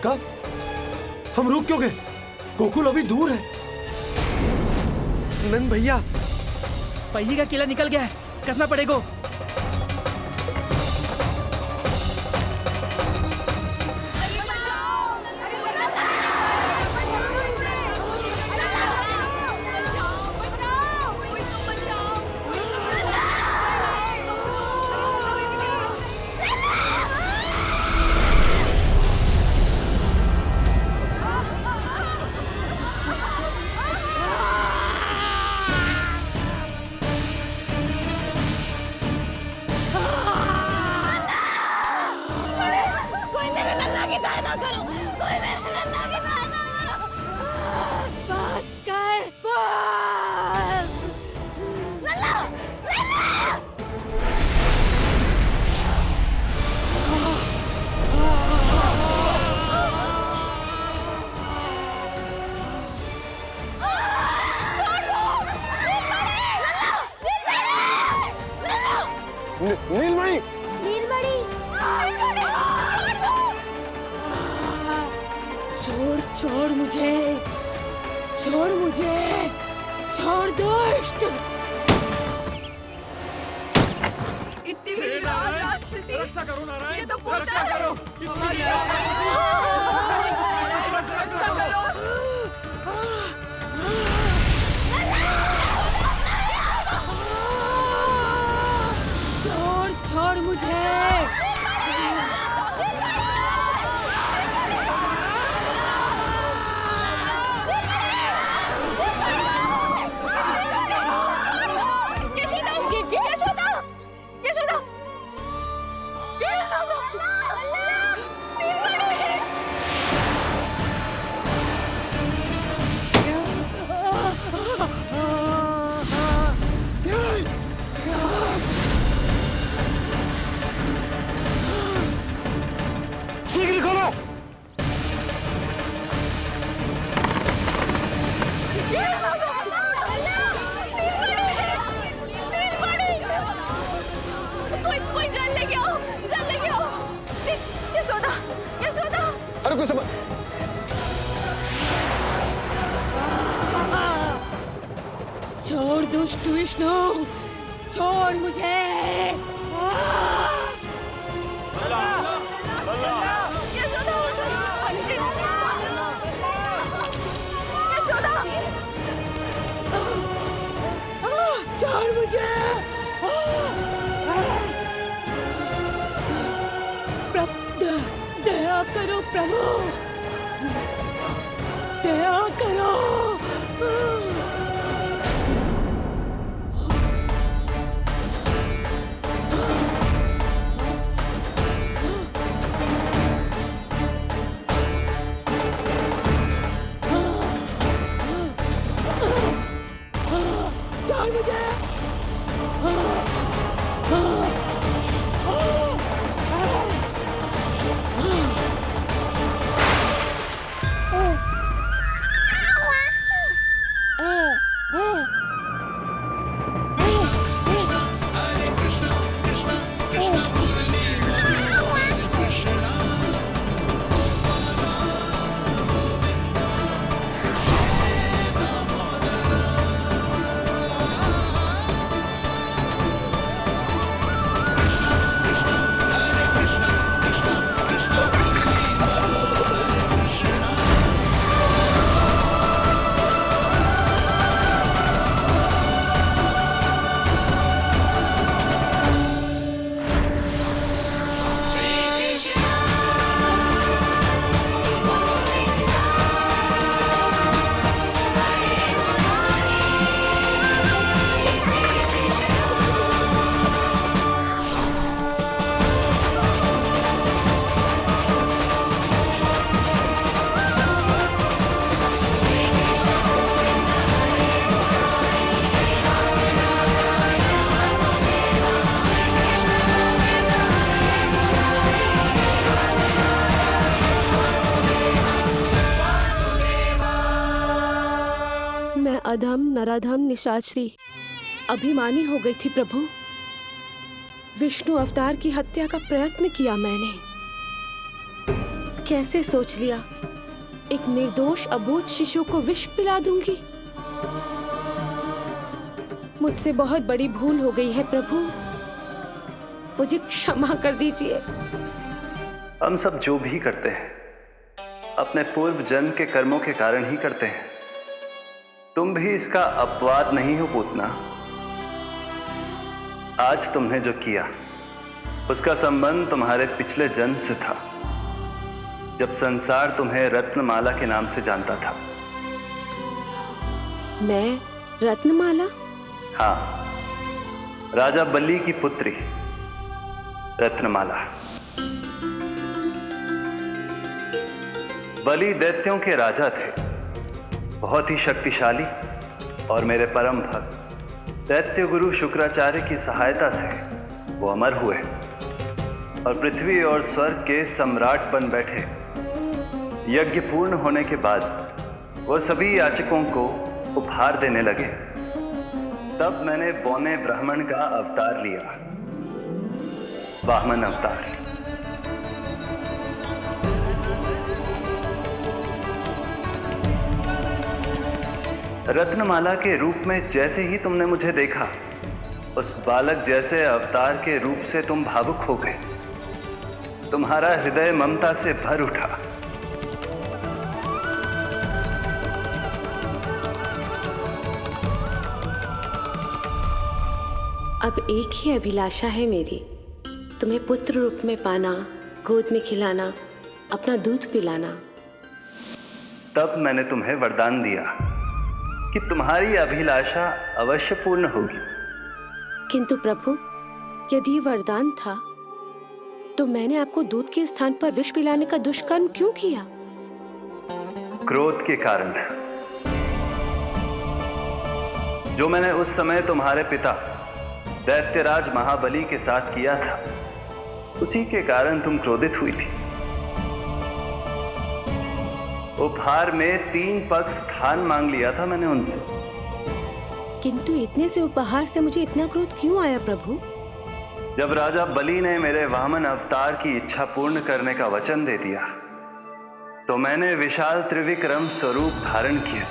काका, हम रुक क्यों गए? गोकुल अभी दूर है। नंद भैया, पहिए का किला निकल गया है, कसना पड़ेगा। नीलमणि, नीलमणि, छोड़ छोड़ मुझे, छोड़ मुझे, छोड़ दुष्ट। इतनी विकराल राक्षसी, रक्षा करो नारायण, ये तो पूजा रक्षा है। करो। रक्षा करो। छोड़ छोड़ मुझे। शीघ्र खोलो। कोई जल लेके आओ, जल लेके आओ। यशोदा, यशोदा। अरे कोई समझ, छोड़ दुष्ट विष्णु, छोड़ मुझे। यशोदा, यशोदा। छोड़ मुझे। दया करो प्रभु, दया करो। छोड़ मुझे। अधम नराधम निशाचरी अभिमानी हो गई थी प्रभु। विष्णु अवतार की हत्या का प्रयत्न किया मैंने, कैसे सोच लिया एक निर्दोष अबोध शिशु को विष पिला दूंगी। मुझसे बहुत बड़ी भूल हो गई है प्रभु, मुझे क्षमा कर दीजिए। हम सब जो भी करते हैं अपने पूर्व जन्म के कर्मों के कारण ही करते हैं। तुम भी इसका अपवाद नहीं हो पूतना। आज तुमने जो किया उसका संबंध तुम्हारे पिछले जन्म से था, जब संसार तुम्हें रत्नमाला के नाम से जानता था। मैं रत्नमाला? हाँ, राजा बलि की पुत्री रत्नमाला। बलि दैत्यों के राजा थे, बहुत ही शक्तिशाली, और मेरे परम भक्त दैत्य गुरु शुक्राचार्य की सहायता से वो अमर हुए और पृथ्वी और स्वर्ग के सम्राट बन बैठे। यज्ञ पूर्ण होने के बाद वो सभी याचकों को उपहार देने लगे। तब मैंने बौने ब्राह्मण का अवतार लिया, वामन अवतार। रत्नमाला के रूप में जैसे ही तुमने मुझे देखा, उस बालक जैसे अवतार के रूप से तुम भावुक हो गए। तुम्हारा हृदय ममता से भर उठा। अब एक ही अभिलाषा है मेरी, तुम्हें पुत्र रूप में पाना, गोद में खिलाना, अपना दूध पिलाना। तब मैंने तुम्हें वरदान दिया कि तुम्हारी अभिलाषा अवश्य पूर्ण होगी। किंतु प्रभु, यदि वरदान था तो मैंने आपको दूध के स्थान पर विष पिलाने का दुष्कर्म क्यों किया? क्रोध के कारण, जो मैंने उस समय तुम्हारे पिता दैत्यराज महाबली के साथ किया था, उसी के कारण तुम क्रोधित हुई थी। उपहार में 3 पग स्थान मांग लिया था मैंने उनसे। किंतु इतने से उपहार से मुझे इतना क्रोध क्यों आया प्रभु? जब राजा बलि ने मेरे वामन अवतार की इच्छा पूर्ण करने का वचन दे दिया, तो मैंने विशाल त्रिविक्रम स्वरूप धारण किया।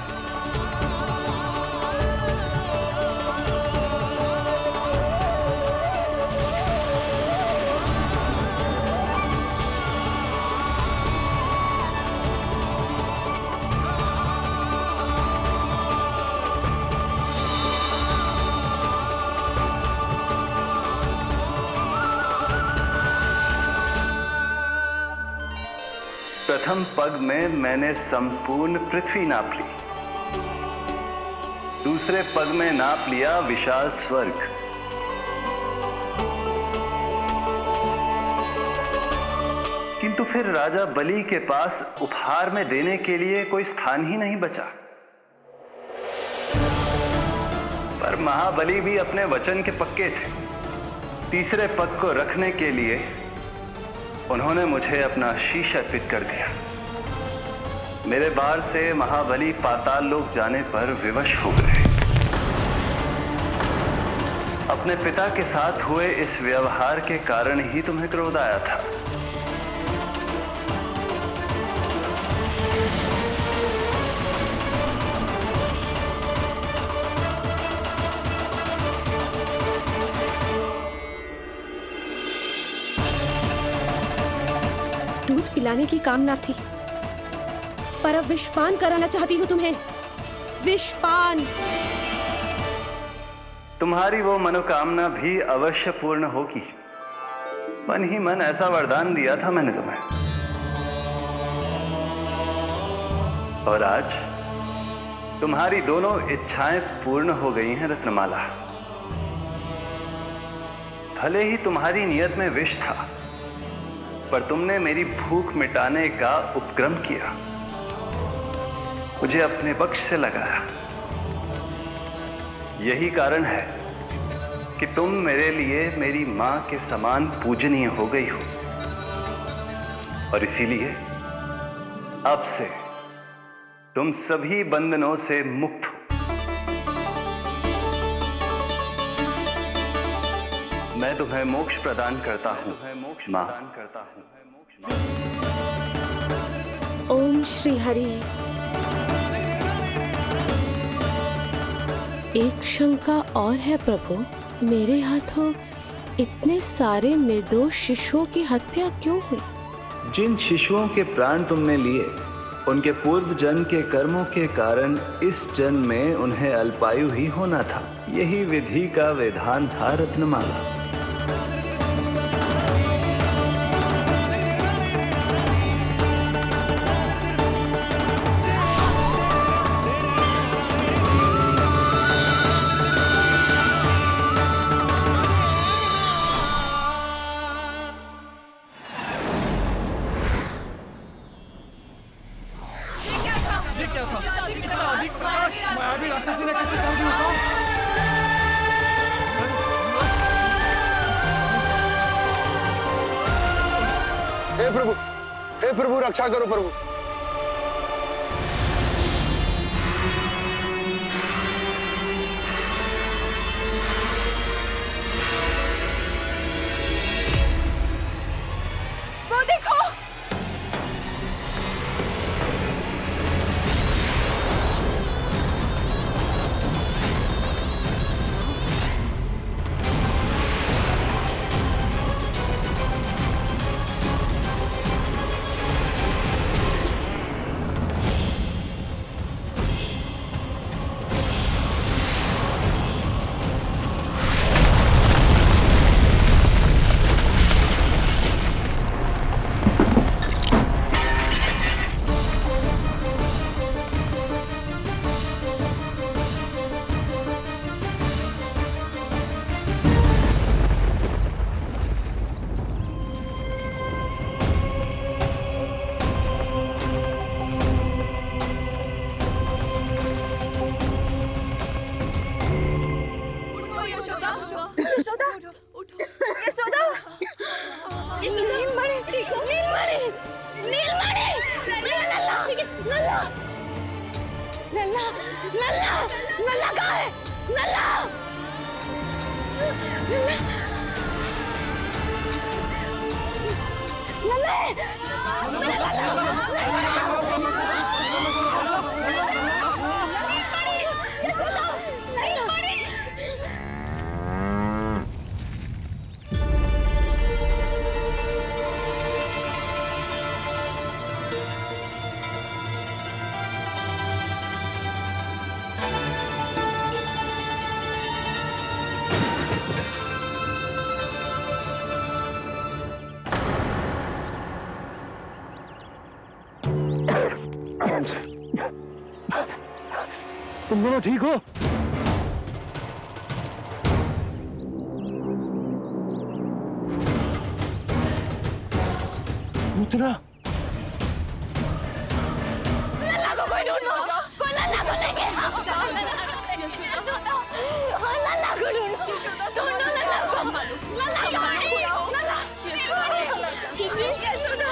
प्रथम पग में मैंने संपूर्ण पृथ्वी नाप ली, दूसरे पग में नाप लिया विशाल स्वर्ग, किंतु फिर राजा बलि के पास उपहार में देने के लिए कोई स्थान ही नहीं बचा। पर महाबली भी अपने वचन के पक्के थे। तीसरे पग को रखने के लिए उन्होंने मुझे अपना शीश अर्पित कर दिया। मेरे बार से महाबली पाताल लोक जाने पर विवश हो गए। अपने पिता के साथ हुए इस व्यवहार के कारण ही तुम्हें क्रोध आया था। दूध पिलाने की कामना थी, पर अब विषपान कराना चाहती हूँ तुम्हें। विषपान। तुम्हारी वो मनोकामना भी अवश्य पूर्ण होगी। मन ही मन ऐसा वरदान दिया था मैंने तुम्हें। और आज तुम्हारी दोनों इच्छाएं पूर्ण हो गई हैं रत्नमाला। भले ही तुम्हारी नियत में विष था, पर तुमने मेरी भूख मिटाने का उपक्रम किया, मुझे अपने पक्ष से लगाया। यही कारण है कि तुम मेरे लिए मेरी मां के समान पूजनीय हो गई हो। और इसीलिए अब से तुम सभी बंधनों से मुक्त हो। मैं तुम्हें मोक्ष प्रदान करता हूं, मां। ओम श्री हरि। एक शंका और है प्रभु, मेरे हाथों इतने सारे निर्दोष शिशुओं की हत्या क्यों हुई? जिन शिशुओं के प्राण तुमने लिए, उनके पूर्व जन्म के कर्मों के कारण इस जन्म में उन्हें अल्पायु ही होना था। यही विधि का विधान था रत्नमाला। हे प्रभु रक्षा करो प्रभु। वो देखो, यशोदा, उठो, यशोदा, नीलमणि, नीलमणि, नीलमणि, लल्ला, लल्ला, लल्ला, लल्ला, लल्ला कहाँ है? लल्ला, तुम दोनों ठीक हो? पूतना, लल्ला को कोई ढूंढो, कोई लल्ला को लेके आओ। यशोदा, लल्ला को ढूंढो, ढूंढो लल्ला को, लल्ला कहाँ है? लल्ला, यशोदा,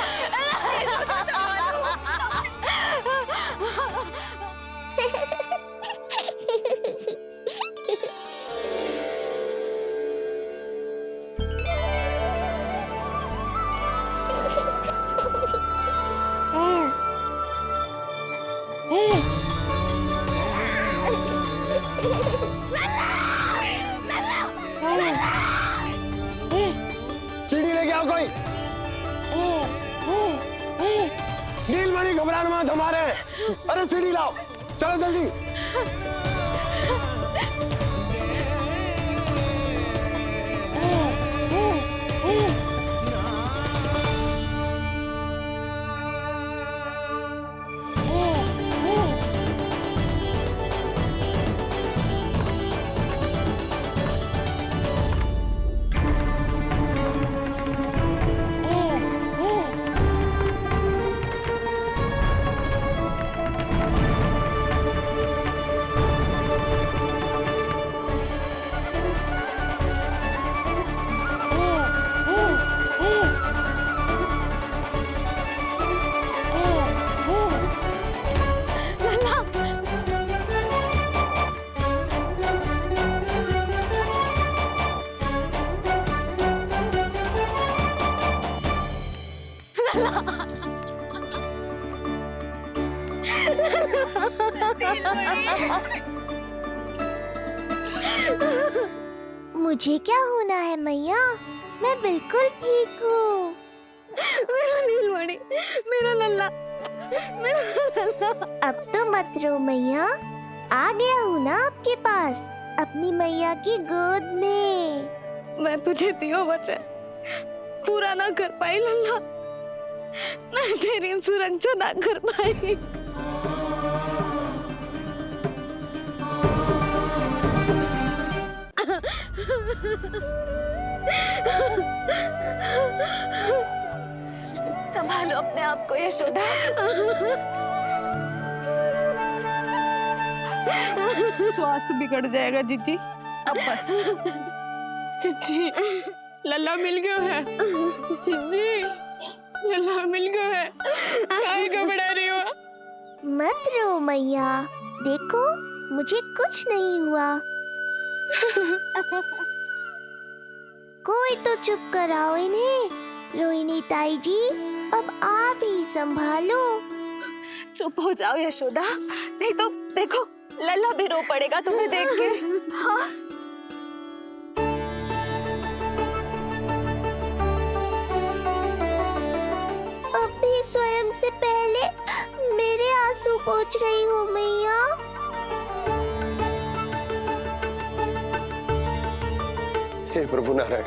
सीढ़ी लेके आओ कोई। नीलमणि घबराना मत, हमारे। अरे सीढ़ी लाओ, चलो जल्दी। मुझे क्या होना है मैया, मैं बिल्कुल ठीक हूँ। मेरा नीलमणि, मेरा लल्ला, मेरा लल्ला। अब तो मत रो मैया, आ गया हूँ ना आपके पास, अपनी मैया की गोद में। मैं तुझे दियो वचन पूरा ना कर पाई लल्ला, मैं तेरी सुरक्षा ना कर पाई। संभालो अपने आप को यशोदा। स्वास्थ्य बिगड़ जाएगा जीजी, अब बस। जीजी, लल्ला मिल गया है। जीजी, लल्ला मिल गया है। काहे घबरा रही हो? मत रो मैया, देखो मुझे कुछ नहीं हुआ। कोई तो चुप कराओ इन्हें। रोहिणी ताई जी, अब आप ही संभालो। चुप हो जाओ यशोदा, नहीं तो देखो लल्ला भी रो पड़ेगा तुम्हें देख के। हाँ? अब भी स्वयं से पहले मेरे आंसू पोंछ रही हो मैया। हे प्रभु नारायण,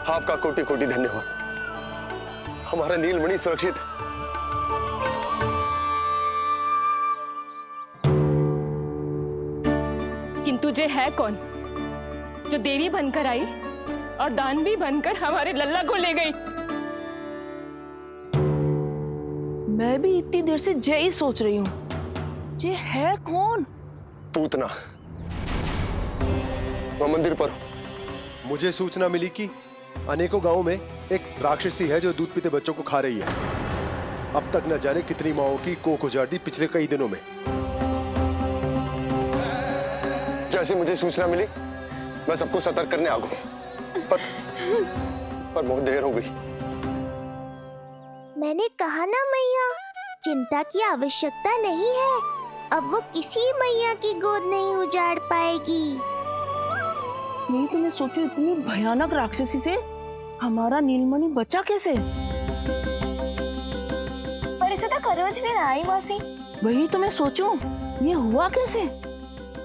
आपका कोटि कोटि धन्यवाद। हमारा नीलमणि सुरक्षित है। किंतु जे है कौन जो देवी बनकर आई और दानवी बनकर हमारे लल्ला को ले गई? मैं भी इतनी देर से जय ही सोच रही हूँ, जे है कौन? पूतना, मैं मंदिर पर हूँ। मुझे सूचना मिली कि अनेकों गांवों में एक राक्षसी है जो दूध पीते बच्चों को खा रही है। अब तक न जाने कितनी माओं की कोख उजाड़ दी पिछले कई दिनों में। जैसे मुझे सूचना मिली, मैं सबको सतर्क करने आ गया, पर बहुत देर हो गई। मैंने कहा ना मैया, चिंता की आवश्यकता नहीं है। अब वो किसी मैया की गोद नहीं उजाड़ पाएगी। नहीं तो मैं सोचू, इतनी भयानक राक्षसी से हमारा नीलमणि बचा कैसे? पर इसे तो करोज भी ना आई मौसी। वही तो मैं सोचूं, ये हुआ कैसे?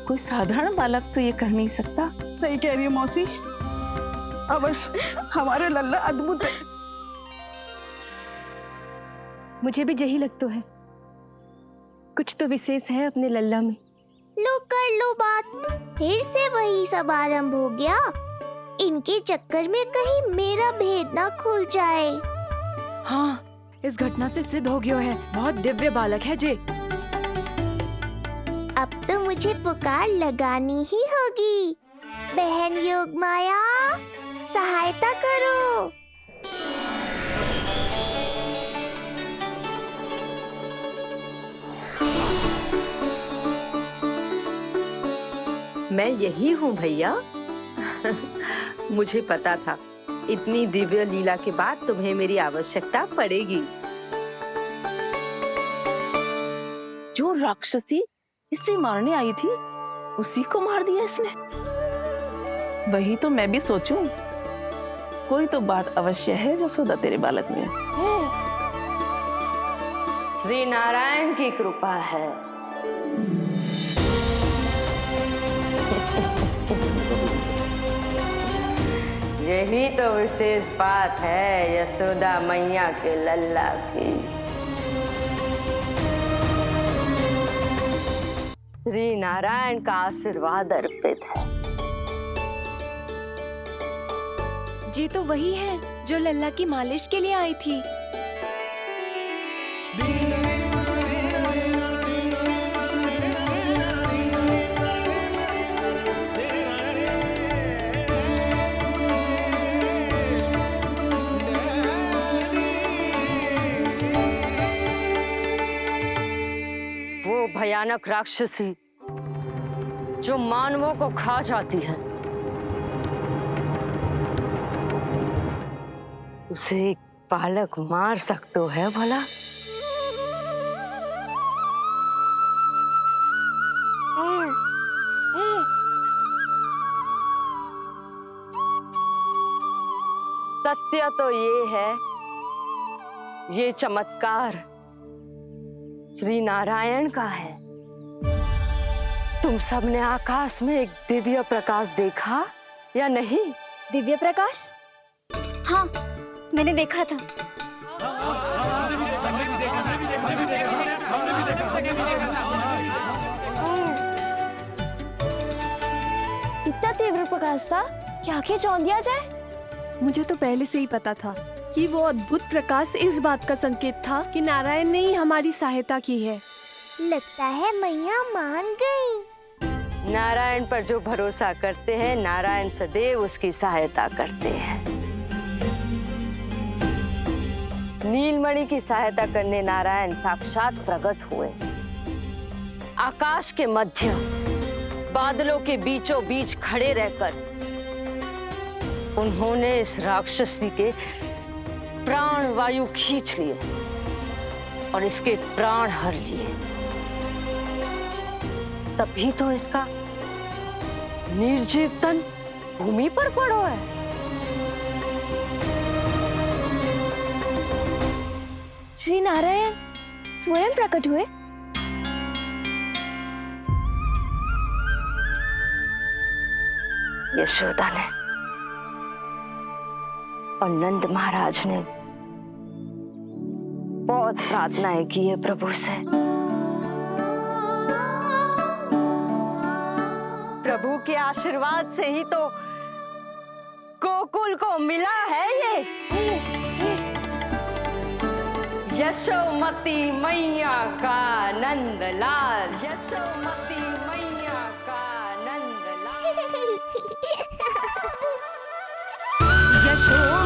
कोई साधारण बालक तो ये कर नहीं सकता। सही कह रही हो मौसी, अवश्य हमारे लल्ला अद्भुत है। मुझे भी यही लगता है, कुछ तो विशेष है अपने लल्ला में। लो कर लो बात, फिर से वही सब आरंभ हो गया। इनके चक्कर में कहीं मेरा भेद ना खुल जाए। हाँ, इस घटना से सिद्ध हो गया है, बहुत दिव्य बालक है जे। अब तो मुझे पुकार लगानी ही होगी। बहन योगमाया, सहायता करो। मैं यही हूँ भैया। मुझे पता था इतनी दिव्य लीला के बाद तुम्हें मेरी आवश्यकता पड़ेगी। जो राक्षसी इसे मारने आई थी, उसी को मार दिया इसने। वही तो मैं भी सोचूं, कोई तो बात अवश्य है जसोदा तेरे बालक में। श्री नारायण की कृपा है। यही तो विशेष बात है यशोदा मैया के लल्ला की। श्री नारायण का आशीर्वाद अर्पित है। ये तो वही है जो लल्ला की मालिश के लिए आई थी। भयानक राक्षसी जो मानवों को खा जाती है, उसे एक बालक मार सकते है भला? सत्य तो ये है, ये चमत्कार श्री नारायण का है। तुम सबने आकाश में एक दिव्य प्रकाश देखा या नहीं? दिव्य प्रकाश? हाँ, मैंने देखा था। इतना तीव्र प्रकाश था कि आंखें चौंध दिया जाए। मुझे तो पहले से ही पता था कि वो अद्भुत प्रकाश इस बात का संकेत था कि नारायण ने ही हमारी सहायता की है। लगता है मैया मान गई। नारायण पर जो भरोसा करते हैं, नारायण सदैव उसकी सहायता करते हैं। नीलमणि की सहायता करने नारायण साक्षात प्रकट हुए। आकाश के मध्य बादलों के बीचों बीच खड़े रहकर उन्होंने इस राक्षसी के प्राण वायु खींच लिए और इसके प्राण हर लिए। तभी तो इसका निर्जीव तन भूमि पर पड़ो है। श्री नारायण स्वयं प्रकट हुए। यशोदा ने और नंद महाराज ने बहुत प्रार्थनाएं की है प्रभु से। प्रभु के आशीर्वाद से ही तो गोकुल को मिला है ये। यशोमती मैया का नंदलाल, यशोमती मैया का नंदलाल। यशो